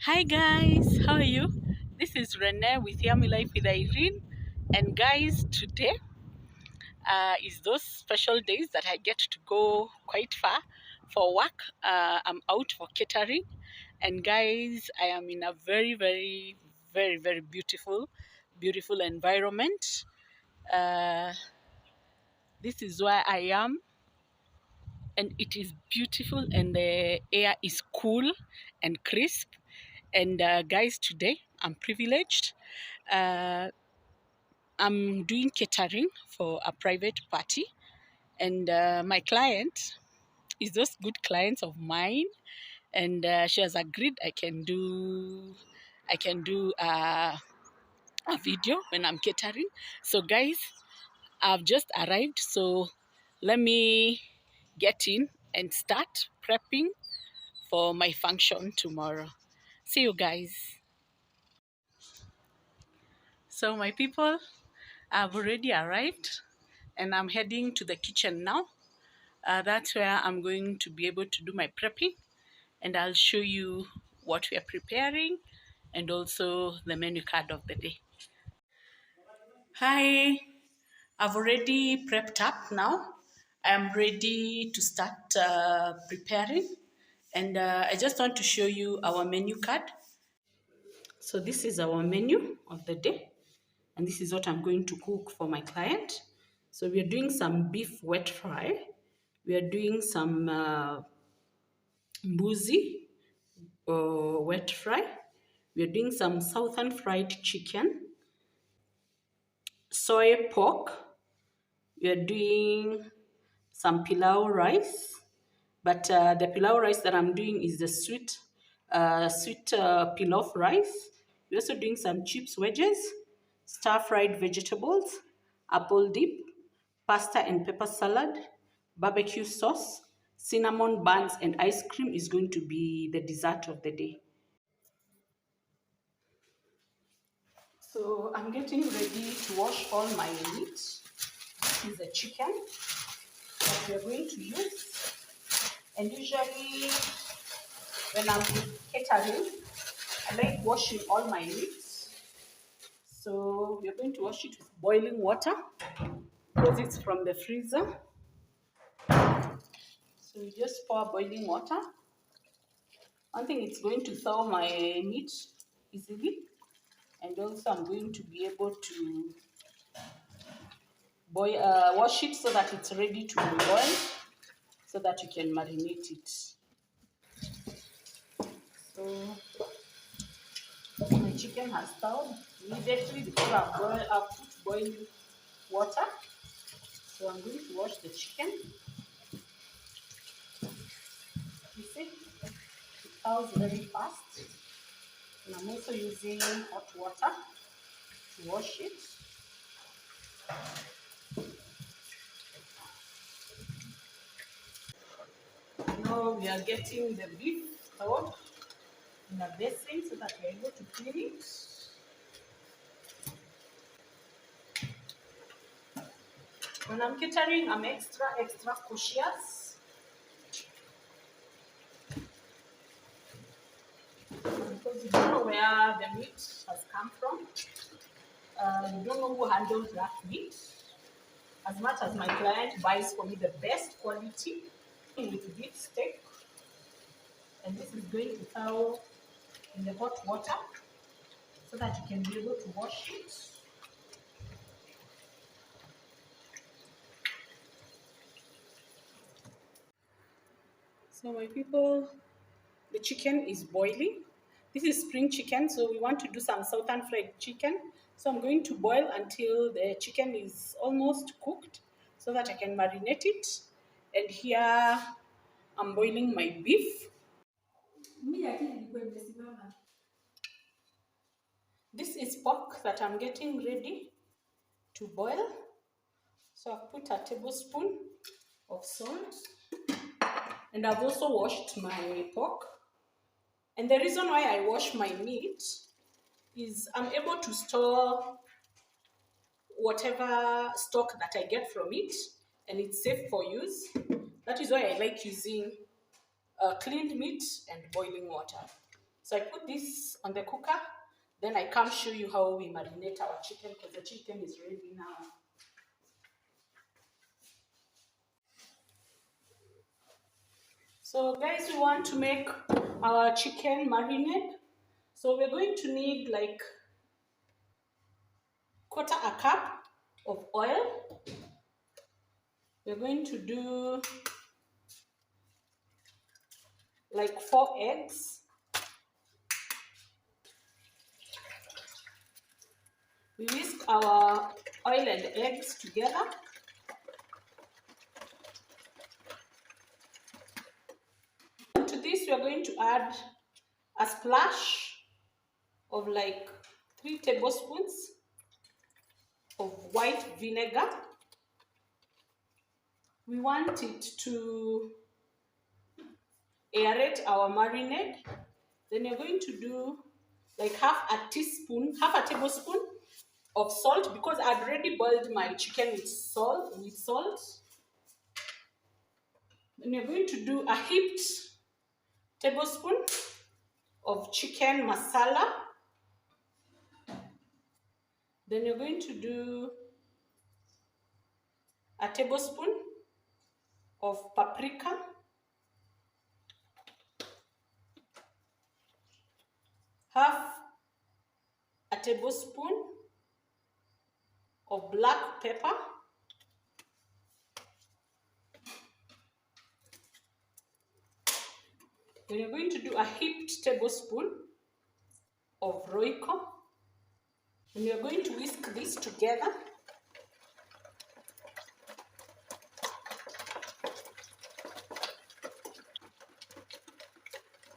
Hi guys, how are you? This is Renee with Yummy Life with Irene. And guys, today is those special days that I get to go quite far for work. I'm out for catering. And guys, I am in a very beautiful environment. Uh, this is where I am, and it is beautiful, and the air is cool and crisp. And guys, today I'm privileged. Uh, I'm doing catering for a private party, and my client is those good clients of mine, and she has agreed I can do a video when I'm catering. So guys, I've just arrived, so let me get in and start prepping for my function tomorrow. See you guys. So my people, I've already arrived and I'm heading to the kitchen now. That's where I'm going to be able to do my prepping, and I'll show you what we are preparing and also the menu card of the day. Hi, I've already prepped up now. I'm ready to start preparing, and I just want to show you our menu card. So this is our menu of the day, and this is what I'm going to cook for my client. So we are doing some beef wet fry. We are doing some mbuzi wet fry. We are doing some southern fried chicken, soy pork. We are doing some pilau rice, but the pilau rice that I'm doing is the sweet pilaf rice. We're also doing some chips wedges, stir-fried vegetables, apple dip, pasta and pepper salad, barbecue sauce, cinnamon buns, and ice cream is going to be the dessert of the day. So I'm getting ready to wash all my meat. This is the chicken that we are going to use. And usually when I'm catering, I like washing all my meats. So we're going to wash it with boiling water because it's from the freezer. So we just pour boiling water. One thing, it's going to thaw my meat easily, and also I'm going to be able to wash it so that it's ready to boil, so that you can marinate it. So my chicken has thawed immediately because I've put boiling water. So I'm going to wash the chicken. You see, it thaws very fast. And I'm also using hot water to wash it. Now we are getting the beef thawed in a basin so that we're able to clean it. When I'm catering, I'm extra cautious because you don't know where the meat has come from. You don't know who handles that meat. As much as my client buys for me the best quality with beef steak, and this is going to thaw in the hot water so that you can be able to wash it. So my people, the chicken is boiling. This is spring chicken, so we want to do some southern fried chicken. So I'm going to boil until the chicken is almost cooked so that I can marinate it. And here I'm boiling my beef. This is pork that I'm getting ready to boil. So I've put a tablespoon of salt, and I've also washed my pork. And the reason why I wash my meat is I'm able to store whatever stock that I get from it, and it's safe for use. That is why I like using cleaned meat and boiling water. So I put this on the cooker, then I come show you how we marinate our chicken because the chicken is ready now. So guys, we want to make our chicken marinade. So we're going to need like quarter a cup of oil. We're going to do like 4 eggs. We whisk our oil and eggs together. To this, we are going to add a splash of like 3 tablespoons of white vinegar. We want it to aerate our marinade. Then you're going to do like half a tablespoon of salt because I'd already boiled my chicken with salt. Then you're going to do a heaped tablespoon of chicken masala. Then you're going to do a tablespoon of paprika, half a tablespoon of black pepper, then you're going to do a heaped tablespoon of roiko, and you're going to whisk this together.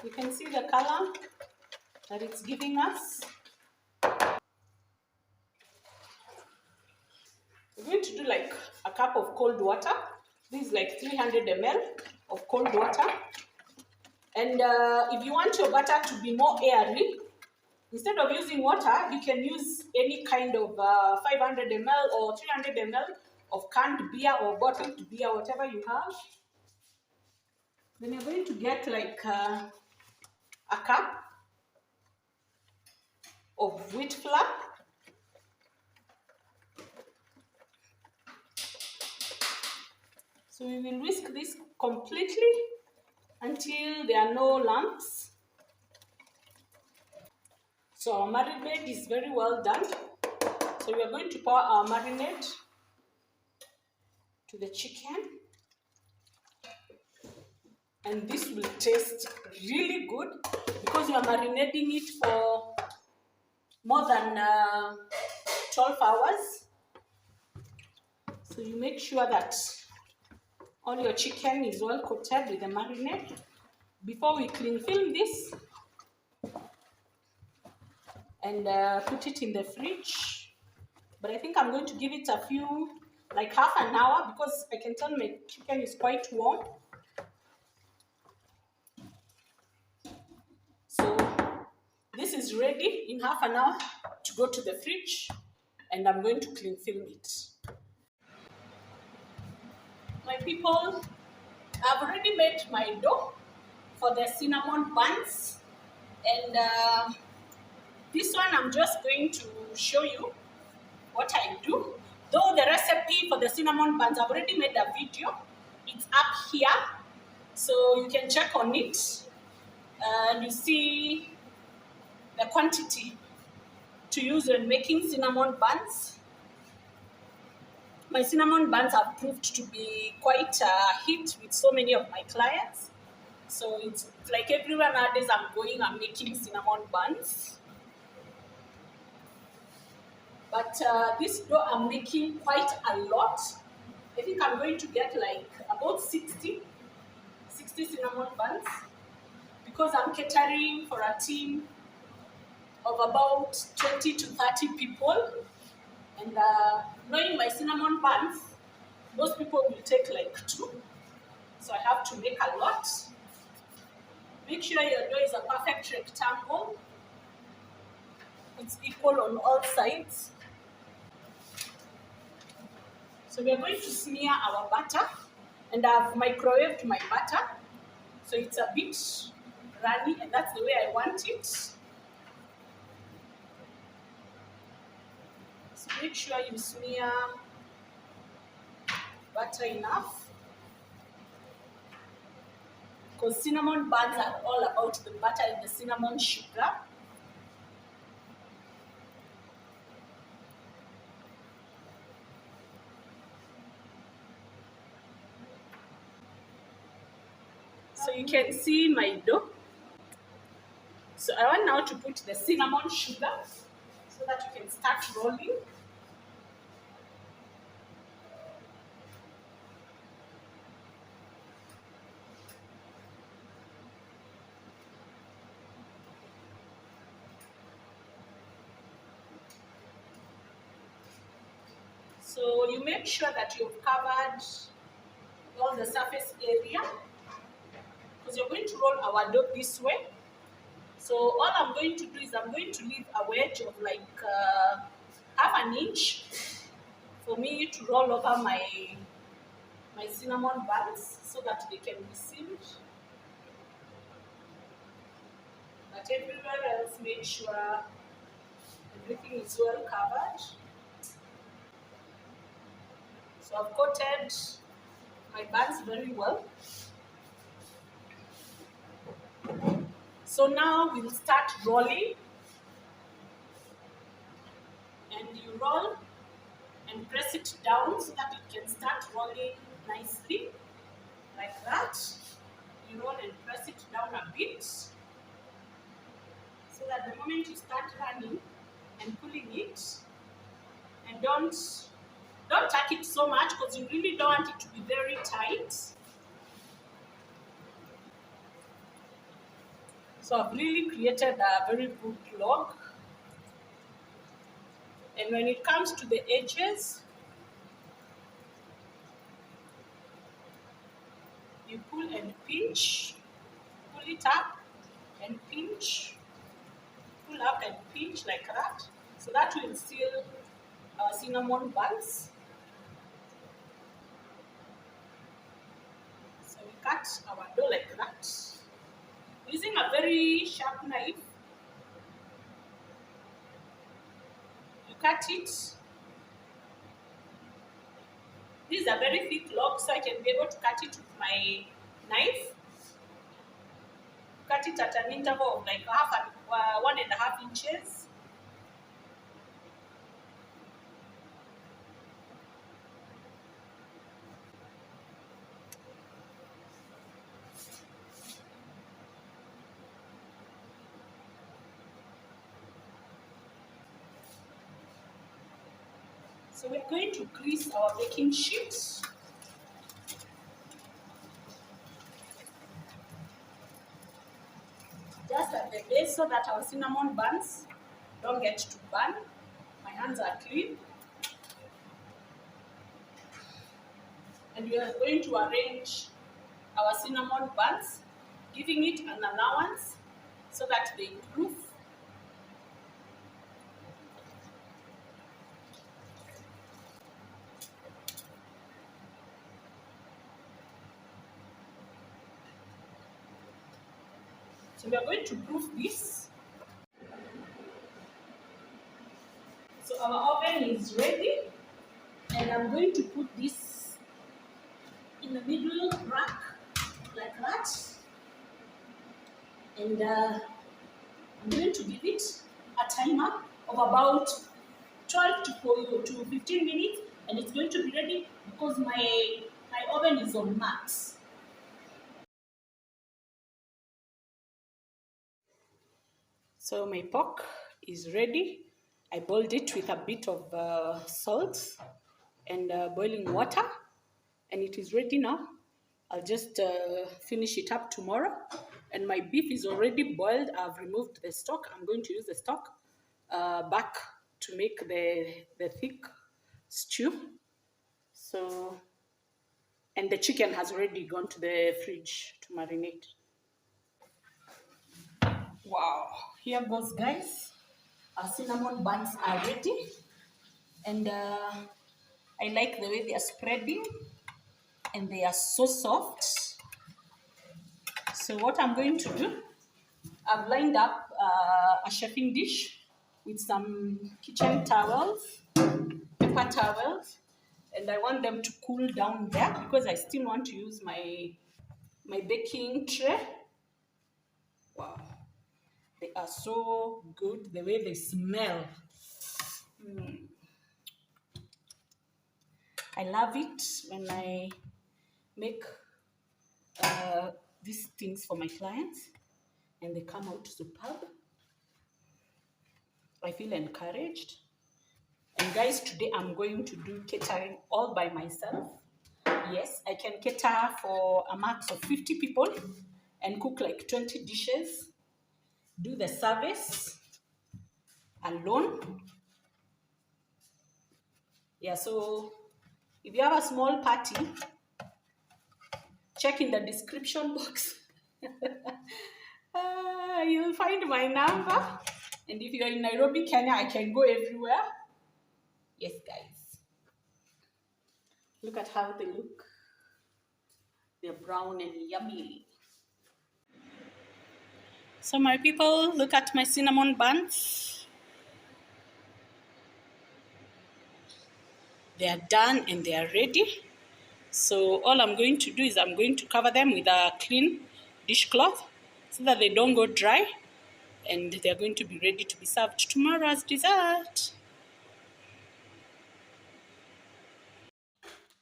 You can see the color that it's giving us. We're going to do like a cup of cold water. This is like 300 ml of cold water. And if you want your butter to be more airy, instead of using water, you can use any kind of 500 ml or 300 ml of canned beer or bottled beer, whatever you have. Then you're going to get like a cup of wheat flour. So we will whisk this completely until there are no lumps. So our marinade is very well done. So we are going to pour our marinade to the chicken. And this will taste really good because you are marinating it for more than 12 hours. So you make sure that all your chicken is well coated with the marinade. Before we cling film this and put it in the fridge. But I think I'm going to give it a few, like half an hour, because I can tell my chicken is quite warm. So this is ready in half an hour to go to the fridge, and I'm going to cling film it. My people, I've already made my dough for the cinnamon buns, and this one I'm just going to show you what I do. Though the recipe for the cinnamon buns, I've already made a video. It's up here, so you can check on it. And you see the quantity to use when making cinnamon buns. My cinnamon buns have proved to be quite a hit with so many of my clients. So it's like everywhere nowadays I'm making cinnamon buns. But this dough I'm making quite a lot. I think I'm going to get like about 60 cinnamon buns because I'm catering for a team of about 20 to 30 people. And knowing my cinnamon buns, most people will take like 2. So I have to make a lot. Make sure your dough is a perfect rectangle. It's equal on all sides. So we are going to smear our butter, and I've microwaved my butter, so it's a bit runny, and that's the way I want it. So make sure you smear butter enough, because cinnamon buns are all about the butter and the cinnamon sugar. So you can see my dough. So I want now to put the cinnamon sugar so that you can start rolling. So you make sure that you've covered all the surface area, because you're going to roll our dough this way. So all I'm going to do is I'm going to leave a wedge of like half an inch for me to roll over my cinnamon buns so that they can be sealed. But everywhere else, make sure everything is well covered. So I've coated my buns very well. So now we'll start rolling, and you roll and press it down so that it can start rolling nicely, like that. You roll and press it down a bit so that the moment you start running and pulling it, and don't tuck it so much, because you really don't want it to be very tight. So I've really created a very good log. And when it comes to the edges, you pull and pinch, pull it up and pinch, pull up and pinch like that. So that will seal our cinnamon buns. So we cut our dough like that. Using a very sharp knife, you cut it. This is a very thick log, so I can be able to cut it with my knife. Cut it at an interval of like 1.5 inches. So we're going to grease our baking sheets. Just at the base so that our cinnamon buns don't get to burn. My hands are clean. And we are going to arrange our cinnamon buns, giving it an allowance so that they proof. So we are going to proof this. So our oven is ready, and I'm going to put this in the middle rack like that, and I'm going to give it a timer of about 12 to 15 minutes, and it's going to be ready because my oven is on max. So my pork is ready. I boiled it with a bit of salt and boiling water, and it is ready now. I'll just finish it up tomorrow. And my beef is already boiled. I've removed the stock. I'm going to use the stock back to make the thick stew. So, and the chicken has already gone to the fridge to marinate. Wow, here goes, guys. Our cinnamon buns are ready, and I like the way they are spreading, and they are so soft. So what I'm going to do I've lined up a chefing dish with some kitchen towels, paper towels, and I want them to cool down there because I still want to use my baking tray. Wow, they are so good the way they smell. I love it when I make uh, these things for my clients and they come out superb. I feel encouraged. And guys, today I'm going to do catering all by myself. Yes, I can cater for a max of 50 people and cook like 20 dishes, do the service alone. Yeah, so if you have a small party, check in the description box. You'll find my number. And if you're in Nairobi, Kenya, I can go everywhere. Yes, guys. Look at how they look. They're brown and yummy. So my people, look at my cinnamon buns. They are done and they are ready. So all I'm going to do is I'm going to cover them with a clean dishcloth so that they don't go dry, and they're going to be ready to be served tomorrow as dessert.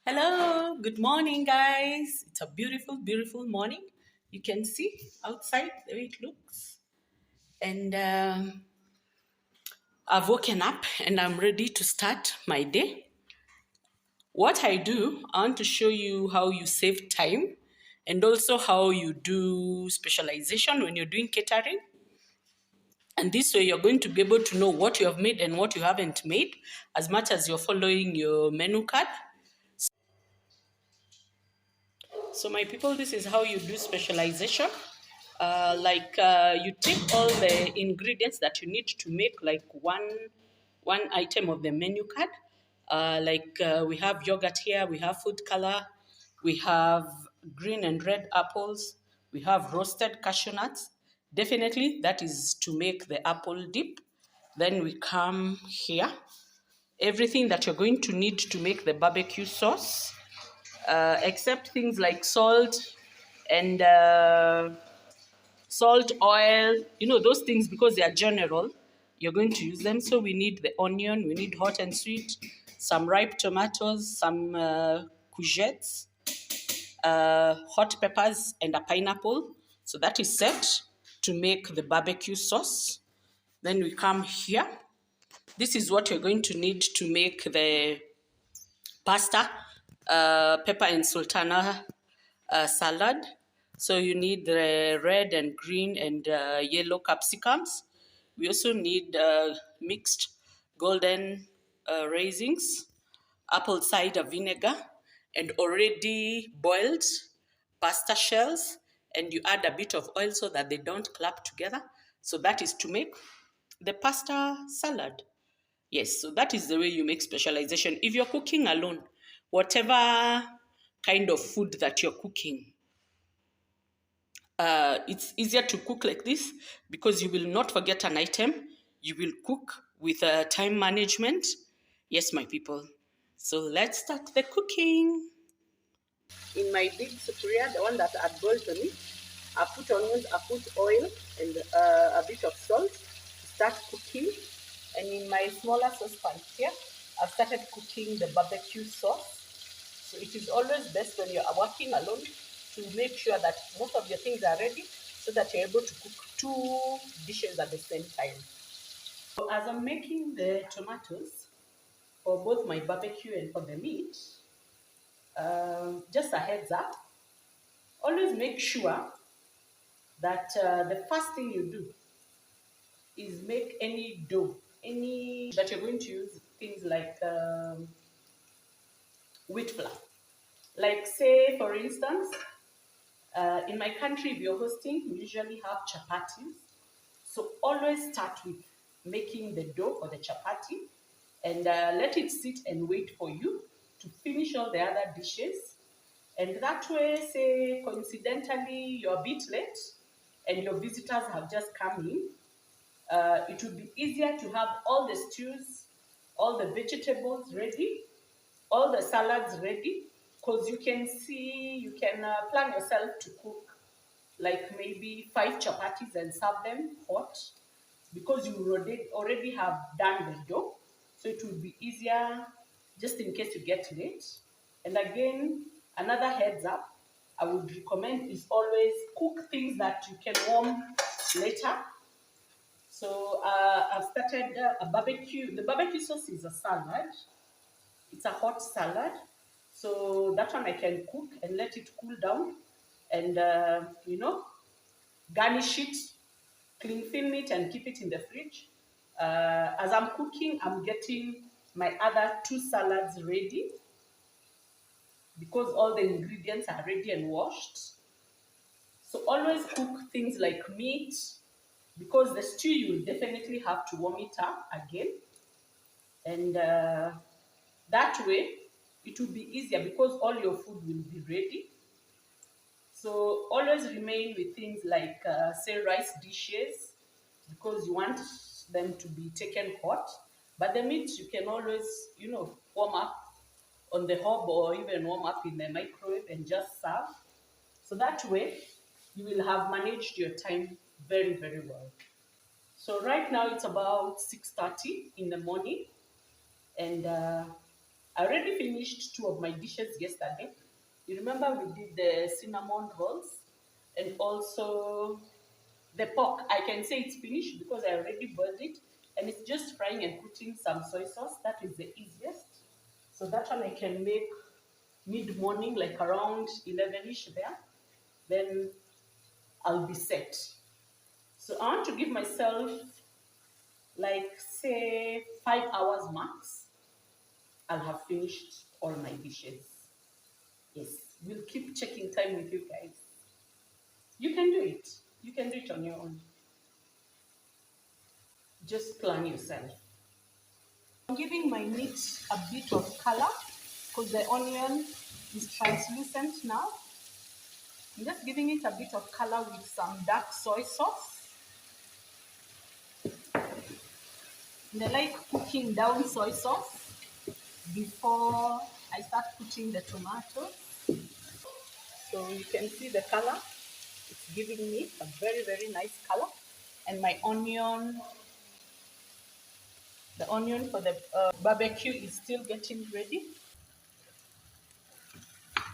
Hello, good morning, guys. It's a beautiful, beautiful morning. You can see outside the way it looks. And I've woken up and I'm ready to start my day. What I do, I want to show you how you save time and also how you do specialization when you're doing catering. And this way you're going to be able to know what you have made and what you haven't made as much as you're following your menu card. So my people, this is how you do specialization. You take all the ingredients that you need to make like one item of the menu card. We have yogurt here, we have food color, we have green and red apples, we have roasted cashew nuts. Definitely that is to make the apple dip. Then we come here. Everything that you're going to need to make the barbecue sauce, except things like salt and salt, oil, those things, because they are general, you're going to use them. So we need the onion, we need hot and sweet, some ripe tomatoes, some courgettes, hot peppers, and a pineapple. So that is set to make the barbecue sauce. Then we come here. This is what you're going to need to make the pasta, pepper and sultana salad. So you need the red and green and yellow capsicums. We also need mixed golden raisins, apple cider vinegar, and already boiled pasta shells. And you add a bit of oil so that they don't clap together. So that is to make the pasta salad. Yes, so that is the way you make specialization. If you're cooking alone, whatever kind of food that you're cooking, it's easier to cook like this because you will not forget an item. You will cook with time management. Yes, my people. So let's start the cooking. In my big sufuria, the one that I boiled the meat, I put onions, I put oil and a bit of salt to start cooking. And in my smaller saucepan here, I've started cooking the barbecue sauce. So it is always best when you are working alone to make sure that most of your things are ready so that you're able to cook two dishes at the same time. So as I'm making the tomatoes for both my barbecue and for the meat, just a heads up, always make sure that the first thing you do is make any dough, any that you're going to use, things like wheat flour. Like say, for instance, in my country, if you're hosting, we usually have chapatis. So always start with making the dough for the chapati and let it sit and wait for you to finish all the other dishes. And that way, say, coincidentally, you're a bit late and your visitors have just come in, it would be easier to have all the stews, all the vegetables ready, all the salads ready, because you can see, you can plan yourself to cook like maybe 5 chapatis and serve them hot, because you already have done the dough. So it will be easier just in case you get late. And again, another heads up I would recommend is always cook things that you can warm later. So I've started a barbecue. The barbecue sauce is a salad. It's a hot salad. So that one I can cook and let it cool down, and garnish it, clean film it, and keep it in the fridge. As I'm cooking, I'm getting my other 2 salads ready, because all the ingredients are ready and washed. So always cook things like meat, because the stew you will definitely have to warm it up again, and that way it will be easier because all your food will be ready. So always remain with things like, say, rice dishes, because you want them to be taken hot. But the meat you can always, warm up on the hob, or even warm up in the microwave and just serve. So that way you will have managed your time very, very well. So right now it's about 6:30 in the morning, and I already finished 2 of my dishes yesterday. You remember we did the cinnamon rolls and also the pork. I can say it's finished because I already boiled it, and it's just frying and putting some soy sauce. That is the easiest. So that one I can make mid morning, like around 11ish there. Then I'll be set. So I want to give myself, like, say, 5 hours max. I'll have finished all my dishes. Yes, we'll keep checking time with you guys. You can do it. You can do it on your own. Just plan yourself. I'm giving my meat a bit of color because the onion is translucent now. I'm just giving it a bit of color with some dark soy sauce. And I like cooking down soy sauce before I start putting the tomatoes. So you can see the color. It's giving me a very, very nice color. And my onion, the onion for the barbecue is still getting ready.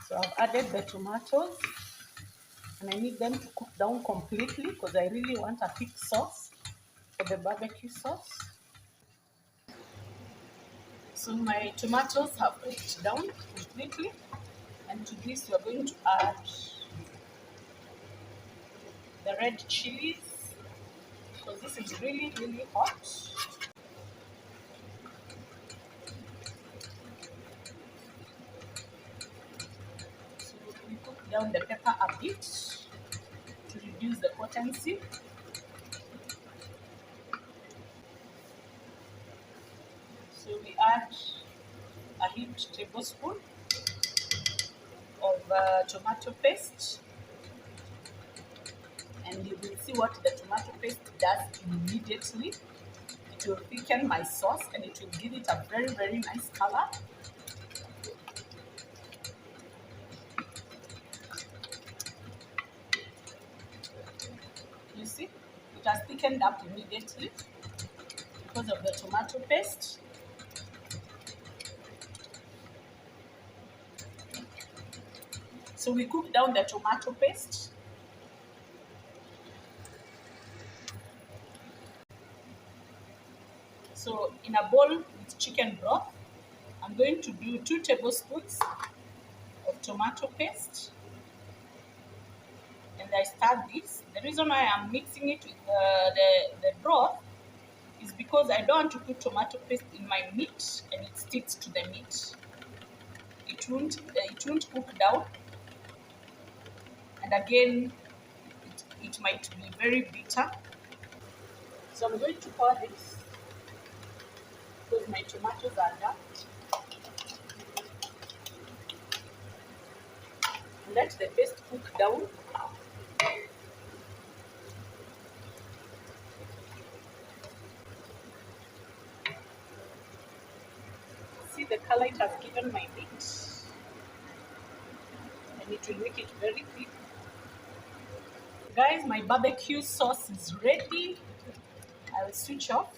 So I've added the tomatoes, and I need them to cook down completely because I really want a thick sauce for the barbecue sauce. So my tomatoes have cooked down completely, and to this we're going to add the red chilies, because this is really, really hot. So we cook down the pepper a bit to reduce the potency. So we add a heaped tablespoon of tomato paste, and you will see what the tomato paste does immediately. It will thicken my sauce, and it will give it a very, very nice color. You see, it has thickened up immediately because of the tomato paste. So we cook down the tomato paste. So in a bowl with chicken broth, I'm going to do 2 tablespoons of tomato paste, and I stir this. The reason why I'm mixing it with the broth is because I don't want to put tomato paste in my meat and it sticks to the meat. It won't cook down, and again it might be very bitter. So I'm going to pour this because my tomatoes are done. Let the paste cook down. see the color it has given my meat, and it will make it very thick. Guys, my barbecue sauce is ready. I will switch off.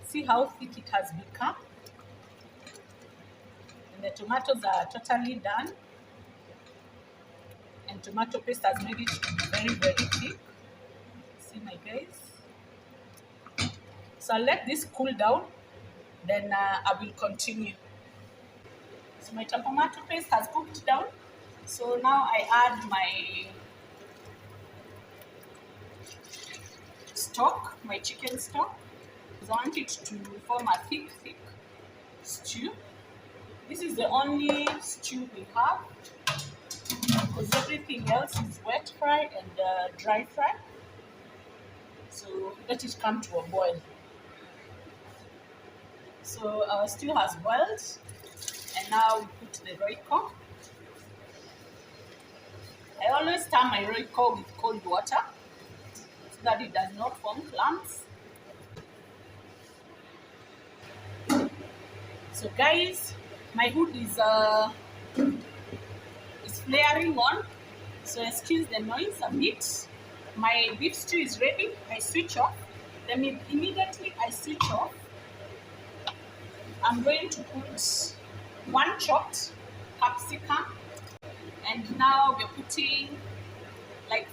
See how thick it has become. And the tomatoes are totally done. And tomato paste has made it very, very thick. See my guys. So I'll let this cool down. Then I will continue. So my tomato paste has cooked down. So now I add my stock, my chicken stock. I want it to form a thick stew. This is the only stew we have because everything else is wet fry and dry fry. So let it come to a boil. So our stew has boiled, and now we put the royco. I always stir my royco with cold water so that it does not form clumps. So guys, my hood is flaring on, so excuse the noise a bit. My beef stew is ready. I switch off. Then immediately I switch off. I'm going to put one chopped capsicum, and now we're putting like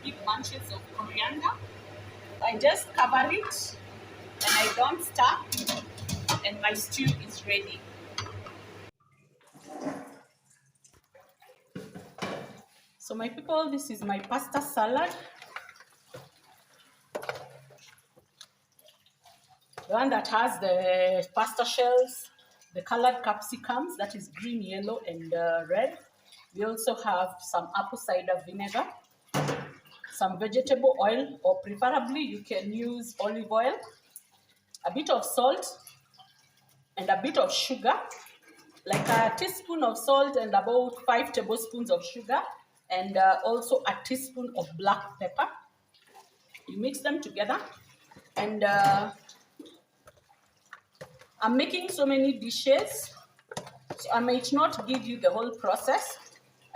big bunches of coriander. I just cover it and I don't stir, and my stew is ready. So my people, this is my pasta salad. The one that has the pasta shells, the colored capsicums, that is green, yellow, and red. We also have some apple cider vinegar, some vegetable oil, or preferably you can use olive oil, a bit of salt, and a bit of sugar, like a teaspoon of salt and about 5 tablespoons of sugar, and also a teaspoon of black pepper. You mix them together, and I'm making so many dishes, so I might not give you the whole process,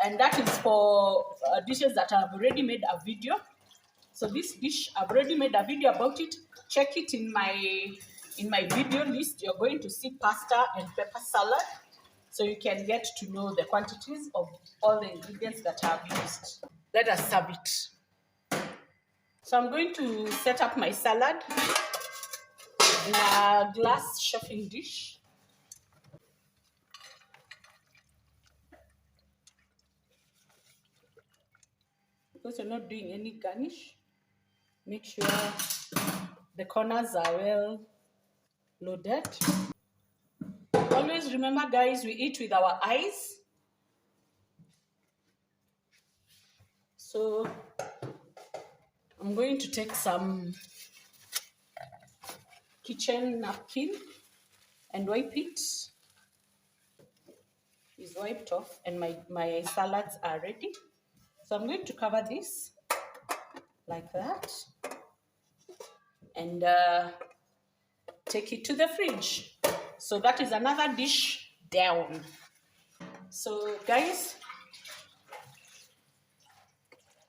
and that is for dishes that I've already made a video. So this dish, I've already made a video about it. Check it in my video list. You're going to see pasta and pepper salad, so you can get to know the quantities of all the ingredients that I've used. Let us serve it. So I'm going to set up my salad in a glass chafing dish. Because you're not doing any garnish, make sure the corners are well loaded. Always remember, guys, we eat with our eyes. So I'm going to take some kitchen napkin and wipe it. It's wiped off, and my salads are ready. So I'm going to cover this like that and take it to the fridge. So that is another dish down. So guys,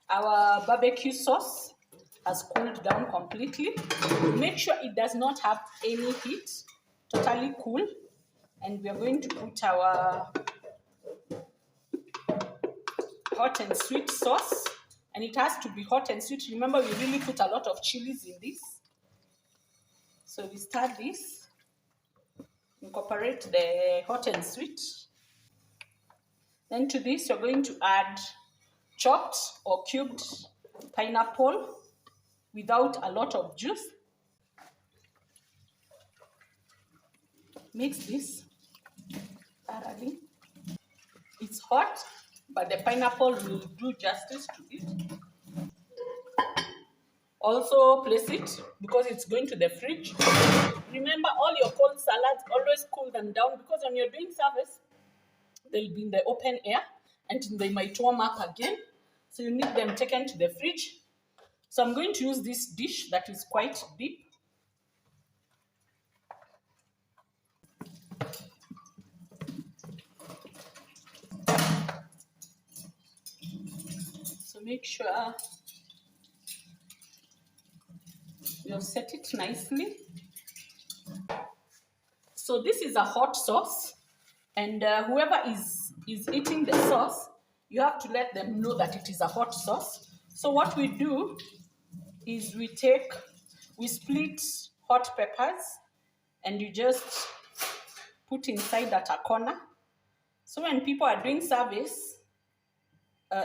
our barbecue sauce has cooled down completely. Make sure it does not have any heat, totally cool. And we are going to put our hot and sweet sauce, and it has to be hot and sweet. Remember, we really put a lot of chilies in this. So we start this, incorporate the hot and sweet. Then to this, you're going to add chopped or cubed pineapple without a lot of juice. Mix this thoroughly. It's hot, but the pineapple will do justice to it. Also place it because it's going to the fridge. Remember, all your cold salads, always cool them down, because when you're doing service, they'll be in the open air and they might warm up again. So you need them taken to the fridge. So I'm going to use this dish that is quite deep. make sure you set it nicely. So this is a hot sauce, and whoever is eating the sauce, you have to let them know that it is a hot sauce. So what we do is we split hot peppers, and you just put inside that a corner. So when people are doing service,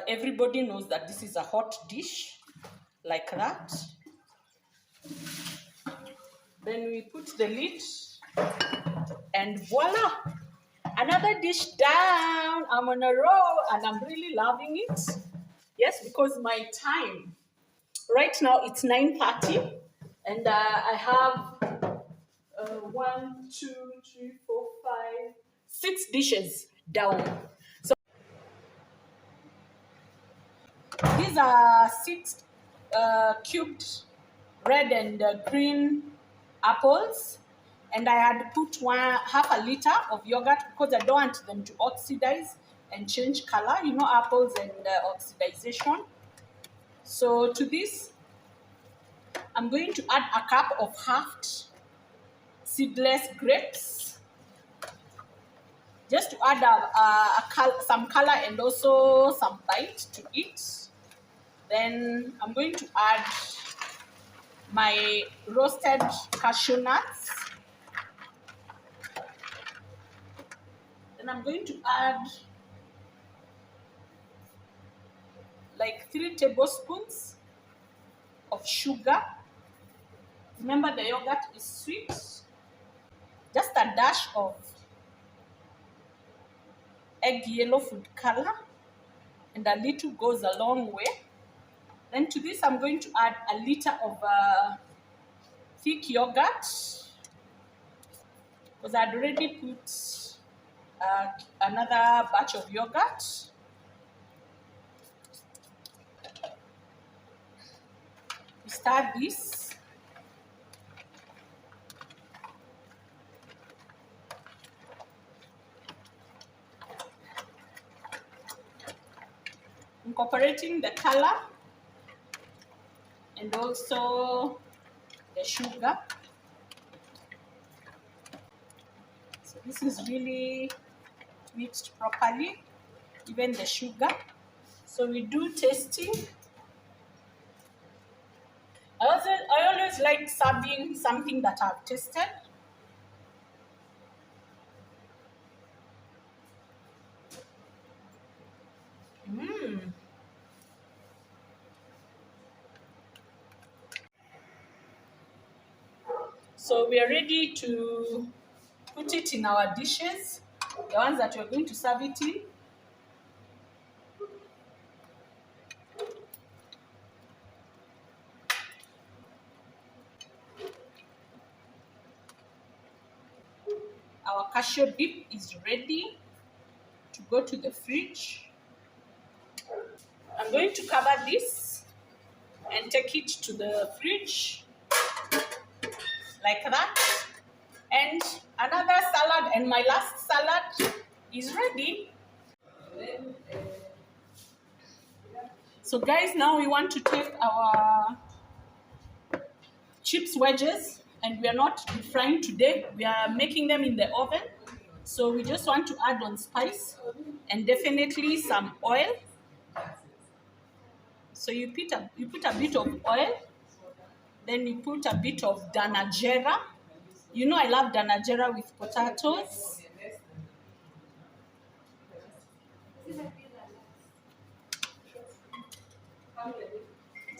everybody knows that this is a hot dish, like that. Then we put the lid, and voila, another dish down. I'm on a roll, and I'm really loving it. Yes, because my time right now it's 9:30, and I have 1, 2, 3, 4, 5, 6 dishes down. So these are 6 cubed red and green apples, and I had put half a liter of yogurt because I don't want them to oxidize and change color. You know, apples and oxidization. So to this, I'm going to add a cup of halved seedless grapes, just to add some color and also some bite to it. Then I'm going to add my roasted cashew nuts. Then I'm going to add like 3 tablespoons of sugar. Remember, the yogurt is sweet. Just a dash of egg yellow food color, and a little goes a long way. Then to this, I'm going to add a liter of thick yogurt, because I'd already put another batch of yogurt. We start this. Incorporating the color and also the sugar. So this is really mixed properly, even the sugar. So we do tasting. I always like serving something that I've tasted. So we are ready to put it in our dishes, the ones that we're going to serve it in. Our cashew dip is ready to go to the fridge. I'm going to cover this and take it to the fridge like that. And another salad, and my last salad is ready. So guys, now we want to take our chips wedges, and we are not deep frying today. We are making them in the oven. So we just want to add on spice and definitely some oil. So you put a bit of oil, then you put a bit of danajera. You know I love danajera with potatoes.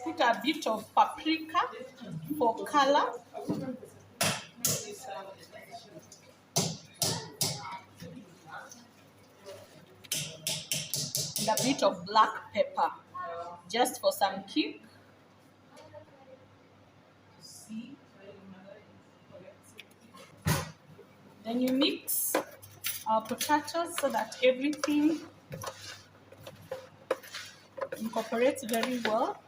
Put a bit of paprika for color. And a bit of black pepper, just for some kick. Then you mix our potatoes so that everything incorporates very well.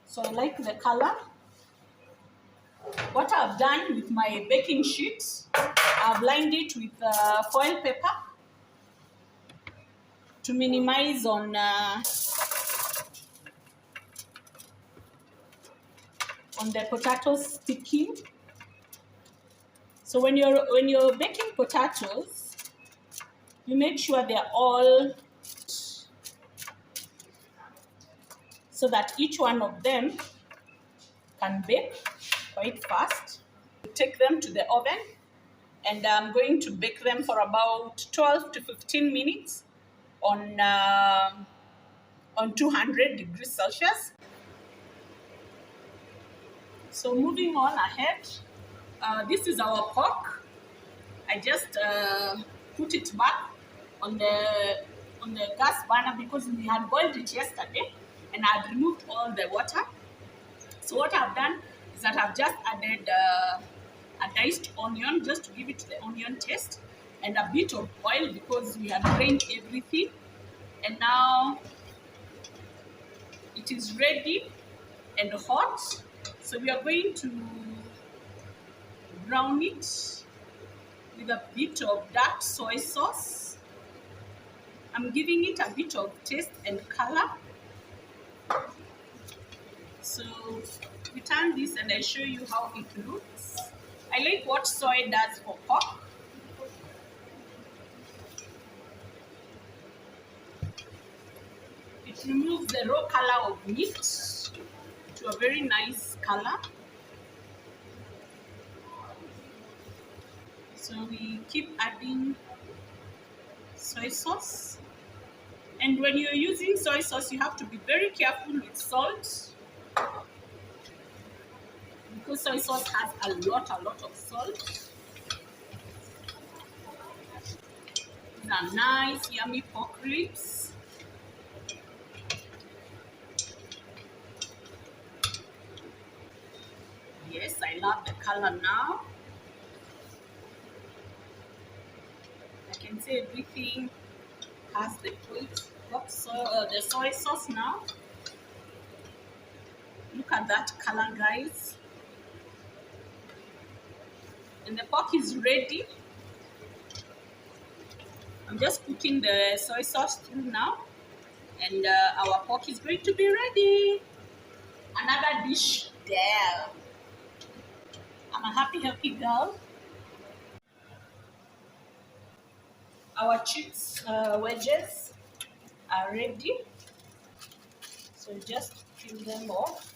So I like the color. What I've done with my baking sheet, I've lined it with foil paper. to minimize on the potatoes sticking. So when you're baking potatoes, you make sure they're all, so that each one of them can bake quite fast. Take them to the oven, and I'm going to bake them for about 12 to 15 minutes on 200 degrees Celsius. So moving on ahead, this is our pork. I just put it back on the gas burner because we had boiled it yesterday, and I had removed all the water. So what I've done is that I've just added a diced onion just to give it the onion taste, and a bit of oil because we have drained everything. And now it is ready and hot. So we are going to brown it with a bit of dark soy sauce. I'm giving it a bit of taste and color. So we turn this and I show you how it looks. I like what soy does for pork. It removes the raw color of meat to a very nice color. So we keep adding soy sauce. And when you're using soy sauce, you have to be very careful with salt, because soy sauce has a lot of salt. These are nice, yummy pork ribs. Yes, I love the color now. I can see everything has the the soy sauce now. Look at that color, guys. And the pork is ready. I'm just putting the soy sauce through now, and our pork is going to be ready. Another dish there. I'm a happy girl. Our chips wedges are ready. So just peel them off.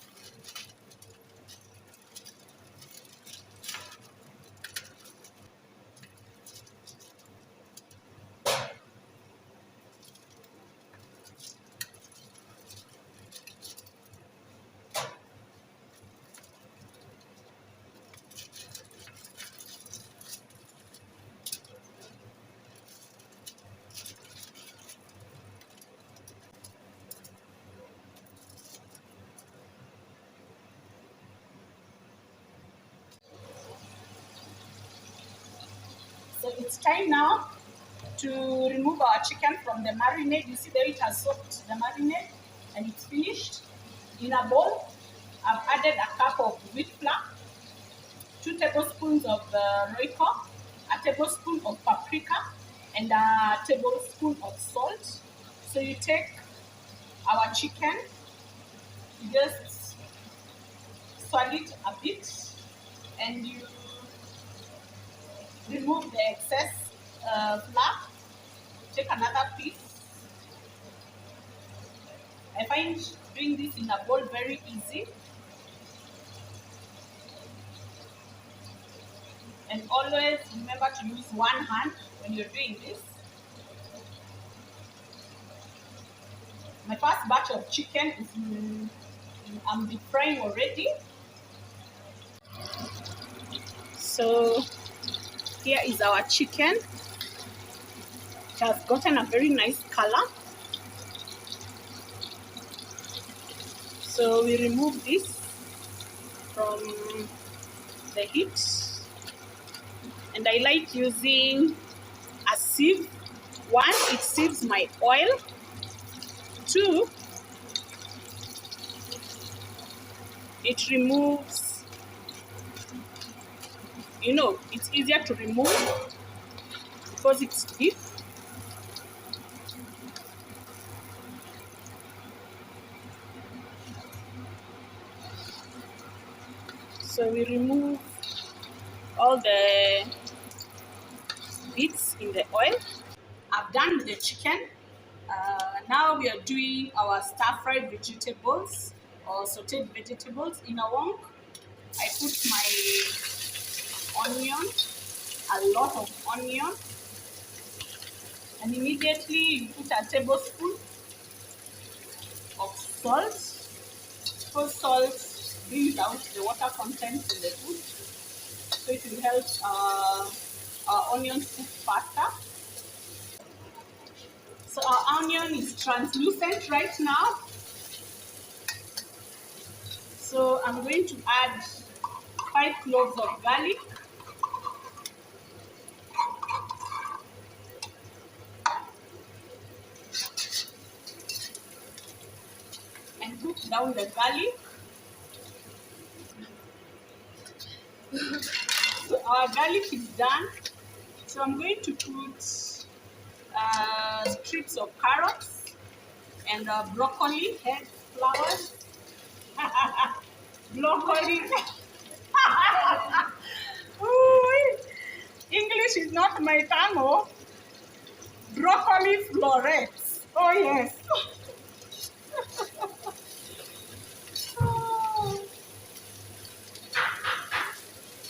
So it's time now to remove our chicken from the marinade. You see there it has soaked the marinade and it's finished. In a bowl, I've added a cup of wheat flour, 2 tablespoons of royco, a tablespoon of paprika, and a tablespoon of salt. So you take our chicken, you just swirl it a bit, and you remove the excess flour. Take another piece. I find doing this in a bowl very easy. And always remember to use one hand when you're doing this. My first batch of chicken is I'm deep frying already. So here is our chicken. It has gotten a very nice color. So we remove this from the heat. And I like using a sieve. 1, it sieves my oil. 2, it removes, it's easier to remove because it's deep. So we remove all the bits in the oil. I've done with the chicken. Now we are doing our stir-fried vegetables or sauteed vegetables in a wok. I put my onion, a lot of onion, and immediately you put a tablespoon of salt. Because salt brings out the water content in the food, so it will help our onions cook faster. So our onion is translucent right now. So I'm going to add 5 cloves of garlic and cook down the garlic. So our garlic is done. So I'm going to put strips of carrots and broccoli head flowers. Broccoli. Ooh, English is not my tongue. Oh. Broccoli florets. Oh yes.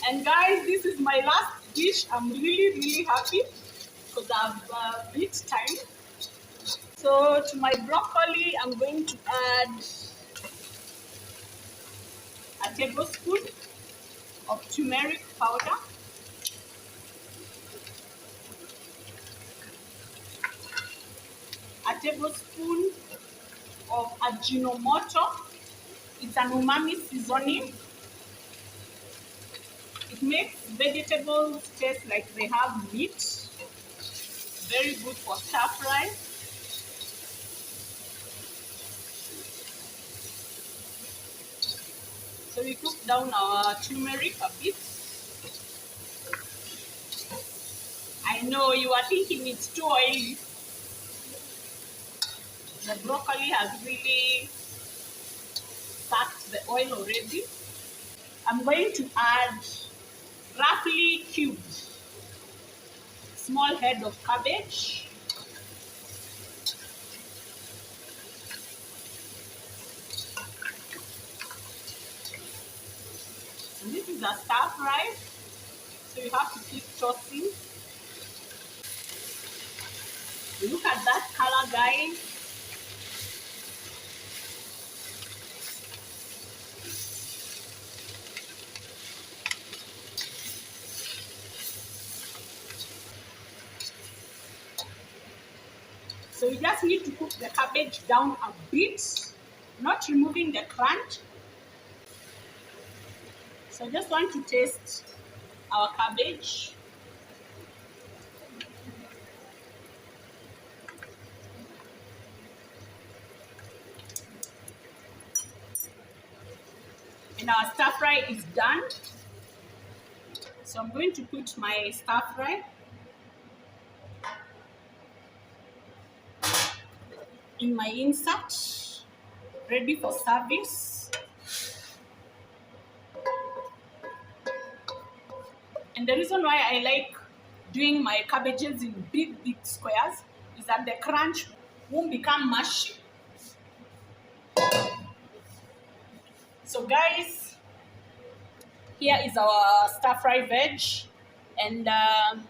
And guys, this is my last dish. I'm really happy because I've beat time. So to my broccoli, I'm going to add a tablespoon of turmeric powder, a tablespoon of ajinomoto. It's an umami seasoning. It makes vegetables taste like they have meat. Very good for stir fry. So we cook down our turmeric a bit. I know you are thinking it's too oily. The broccoli has really sucked the oil already. I'm going to add roughly cubed small head of cabbage. And this is a stir fry, so you have to keep tossing. Look at that color, guys. So you just need to cook the cabbage down a bit, not removing the crunch. So I just want to taste our cabbage. And our stir fry is done. So I'm going to put my stir fry in my insert, ready for service. And the reason why I like doing my cabbages in big squares is that the crunch won't become mushy. So guys, here is our stir fry veg, and I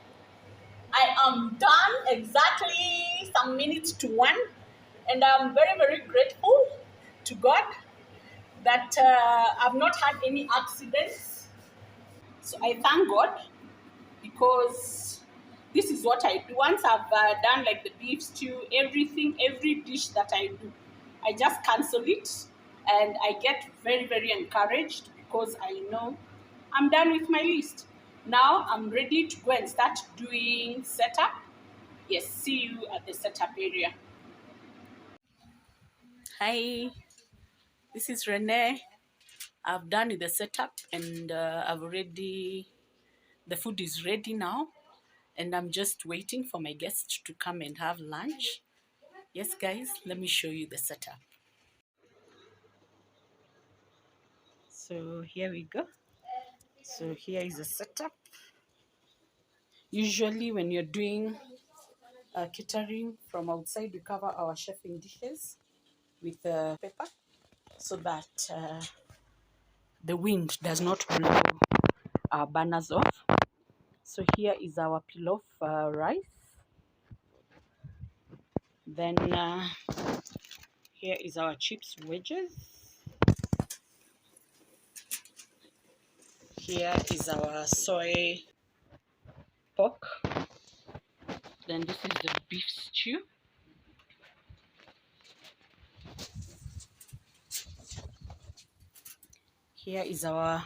am done exactly some minutes to 1, and I'm very grateful to God that I've not had any accidents. So I thank God because this is what I do. Once I've done like the beef stew, everything, every dish that I do, I just cancel it, and I get very encouraged because I know I'm done with my list. Now I'm ready to go and start doing setup. Yes, see you at the setup area. Hi, this is Renee. I've done with the setup, and the food is ready now, and I'm just waiting for my guests to come and have lunch. Yes, guys, let me show you the setup. So here we go. So here is a setup. Usually when you're doing catering from outside, we cover our chefing dishes with paper so that the wind does not blow our burners off. So here is our pilaf rice. Then here is our chips wedges. Here is our soy pork. Then this is the beef stew. Here is our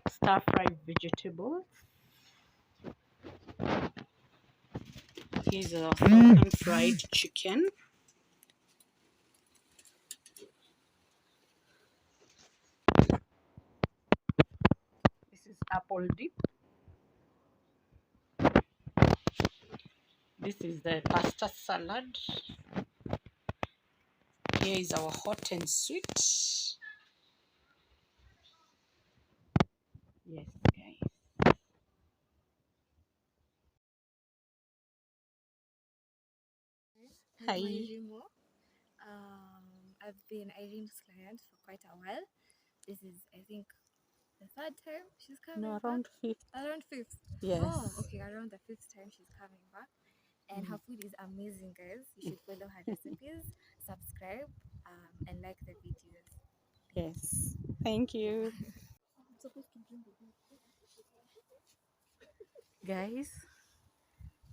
stir-fried vegetables. Here's our southern fried chicken. This is apple dip. This is the pasta salad. Here is our hot and sweet. Yes, guys. Hi. I've been Irene's client for quite a while. This is, I think, the third time she's coming No, back. around fifth. Around fifth. Yes. Oh, okay, around the fifth time she's coming back. And her food is amazing, guys. You should follow her recipes, subscribe, and like the videos. Yes. Thank you. I'm supposed to drink the beer. Guys,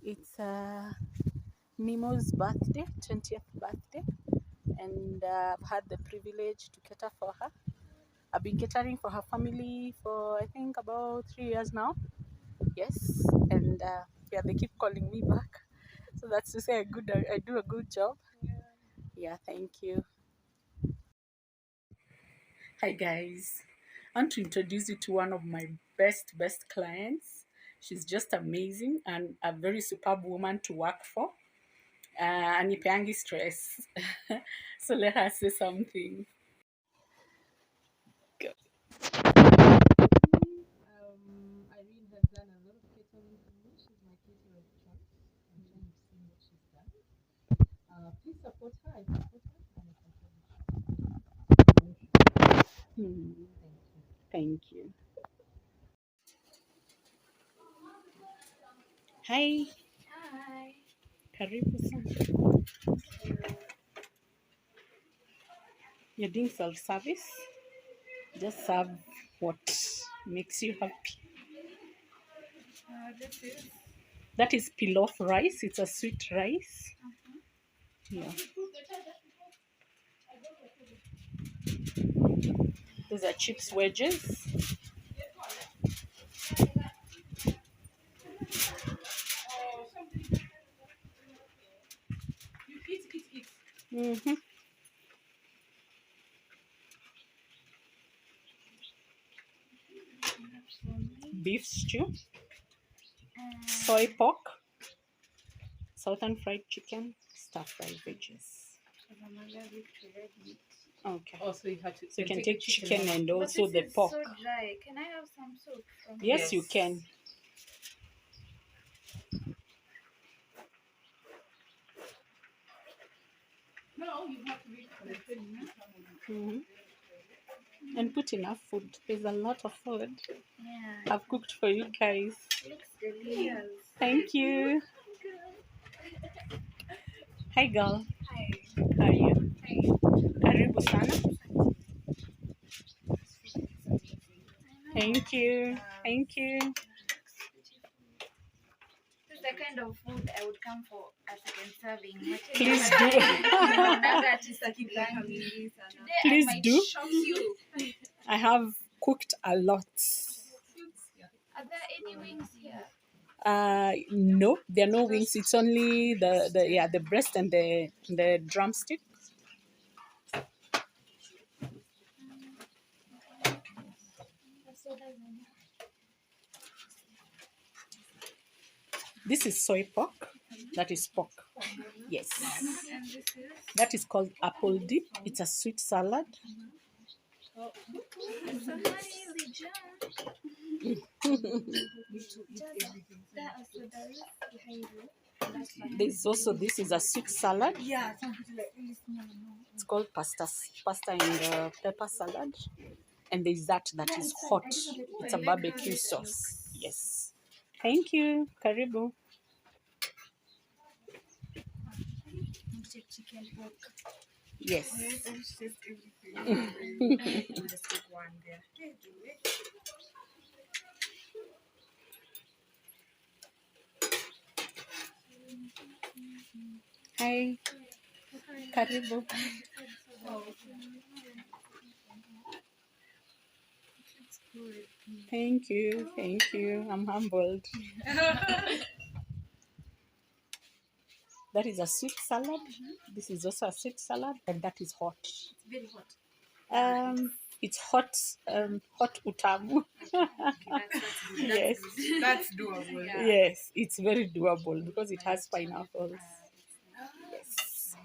it's Mimo's birthday, 20th birthday, and I've had the privilege to cater for her. I've been catering for her family for I think about 3 years now. Yes, and yeah, they keep calling me back, so that's to say I do a good job. Yeah, thank you. Hi guys, I want to introduce you to one of my best clients. She's just amazing and a very superb woman to work for. Anipeangi stress. So let her say something. Go. Irene has done a lot of catering for me. She's my caterer of choice. I'm trying to see what she's done. Please support her. I support her and I support her. Hmm, Thank you. thank you. Hi, Hi. karibu sana. You're doing self-service. Just serve what makes you happy. This is. That is pilaf rice. It's a sweet rice. Yeah. These are chips wedges. Mm-hmm. Beef stew, soy pork, southern fried chicken, stir-fried veggies. I'm allergic to red meat. Okay. Oh, so you have to. So you can take chicken and But also this the is pork. so dry. Can I have some soup from Yes, you can. No, you have to read the thing. Mm-hmm. And put enough food. There's a lot of food Yeah, I've cooked for you guys. it looks delicious. Thank you. Hi, girl. Hi. How are you? Hi. Karibu sana. I know. Thank you. Thank you. This is the kind of food I would come for a second serving. Please do. Today Please I might do. shock you. I have cooked a lot. Are there any wings here? No, there are no wings. It's only the breast and the drumstick. This is soy pork. That is pork. Yes. And this is That is called apple dip. It's a sweet salad. So honey, they jump. That also does behind you. There's also, this is a sweet salad. Yeah, really small. It's called pasta and pepper salad. And there's that is hot. It's a barbecue sauce. Yes. Thank you. Karibu. Take chicken, pork. Yes. It's just everything. We'll just take one there. Hi. Karibu. Thank you. Thank you. I'm humbled. That is a sweet salad. This is also a sweet salad, and that is hot. It's very hot. It's hot. Hot utamu. Yes. That's doable. Yeah. Yes, it's very doable because it has pineapples. Yes.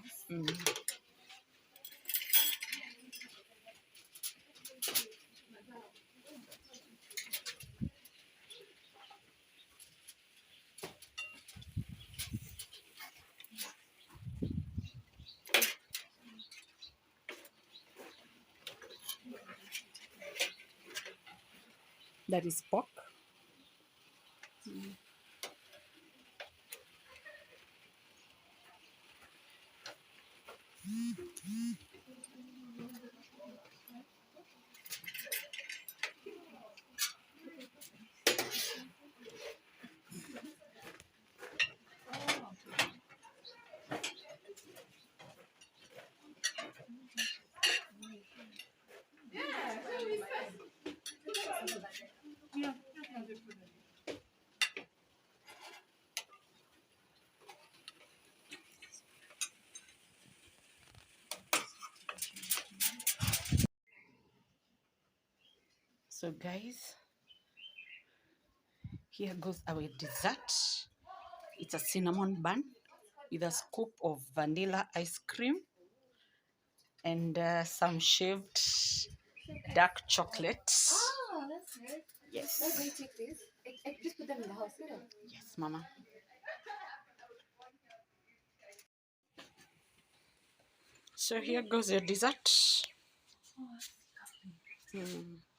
That is pork. So guys, here goes our dessert. It's a cinnamon bun with a scoop of vanilla ice cream and some shaved dark chocolate. Oh, that's good. Yes. Let me take this. I just put them in the house. Yes, Mama. So here goes your dessert.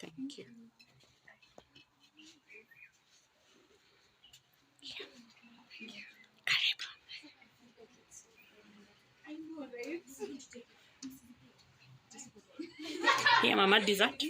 Thank you. I know, right? Here, Mama, dessert.